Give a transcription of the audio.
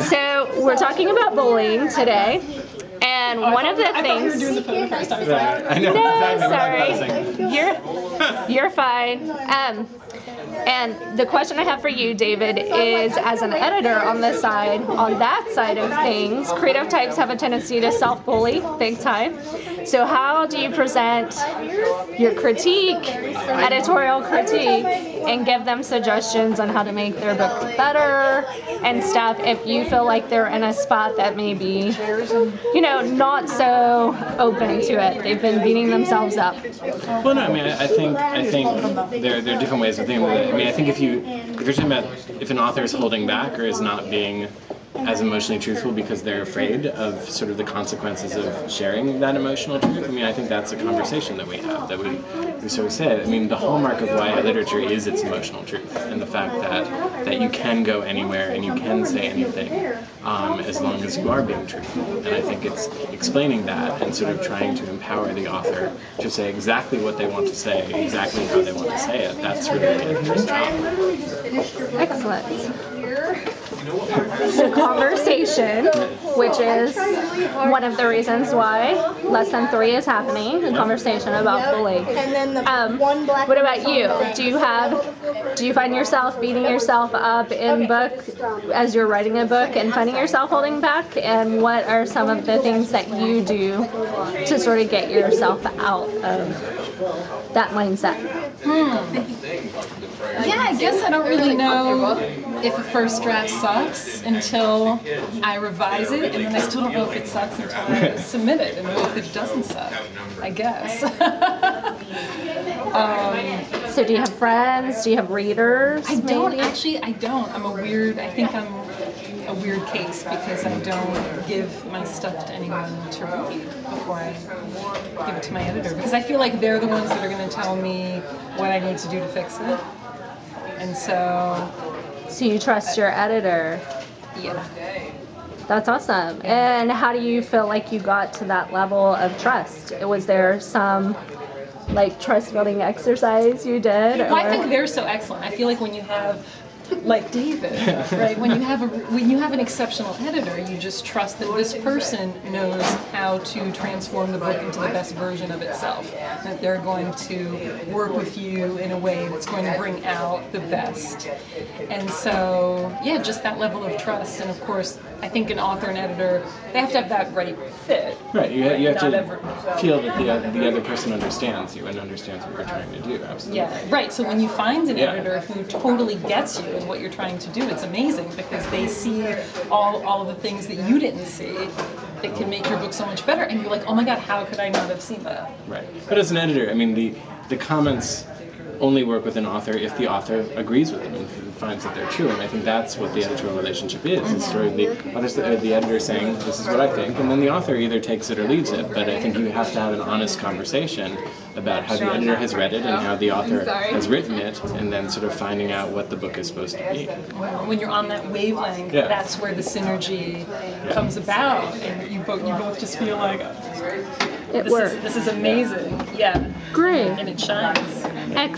So we're talking about bullying today, and one of the things. I thought you were doing the photo first. I was like, I know. No, sorry. You're fine. And the question I have for you, David, is as an editor on this side, on that side of things, creative types have a tendency to self-bully big time. So how do you present your critique, editorial critique, and give them suggestions on how to make their book better and stuff if you feel like they're in a spot that may be, not so open to it. They've been beating themselves up. Well, no, I mean, I think there are different ways of thinking about it. I mean, I think if you're talking about if an author is holding back or is not being as emotionally truthful because they're afraid of sort of the consequences of sharing that emotional truth, I mean, I think that's a conversation that we have, that we sort of say. I mean, the hallmark of YA literature is its emotional truth, and the fact that you can go anywhere and you can say anything as long as you are being truthful. And I think it's explaining that and sort of trying to empower the author to say exactly what they want to say, exactly how they want to say it. That's really the editor's job. Excellent. So conversation, which is one of the reasons why Lesson 3 is happening, a conversation about bullying. What about you? Do you find yourself beating yourself up in book as you're writing a book and finding yourself holding back? And what are some of the things that you do to sort of get yourself out of that mindset? Yeah, I guess I don't really know if a first draft sucks until I revise it, and then I still don't know if it sucks until I submit it, and what if it doesn't suck, I guess. So do you have friends? Do you have readers? I don't. I think I'm a weird case because I don't give my stuff to anyone to read before I give it to my editor, because I feel like they're the ones that are going to tell me what I need to do to fix it. And so you trust your editor? Yeah. That's awesome. And how do you feel like you got to that level of trust? Was there some trust building exercise you did? Well, I think they're so excellent. I feel like when you have like David, right? When you have an exceptional editor, you just trust that this person knows how to transform the book into the best version of itself. That they're going to work with you in a way that's going to bring out the best. And so, yeah, just that level of trust. And of course, I think an author and editor, they have to have that right fit. Right. You have to feel that the other person understands you and understands what you're trying to do. Absolutely. Yeah. Right. So when you find an editor who totally gets you and what you're trying to do, it's amazing because they see all of the things that you didn't see that can make your book so much better, and you're like, oh my god, how could I not have seen that? Right. But as an editor, I mean, the comments only work with an author if the author agrees with them and finds that they're true. And I think that's what the editorial relationship is. It's sort of the editor saying, this is what I think, and then the author either takes it or leaves it. But I think you have to have an honest conversation about how the editor has read it and how the author has written it, and then sort of finding out what the book is supposed to be. When you're on that wavelength, that's where the synergy comes about, and you both just feel like, it works. This is amazing. Yeah. Great. And it shines. Excellent.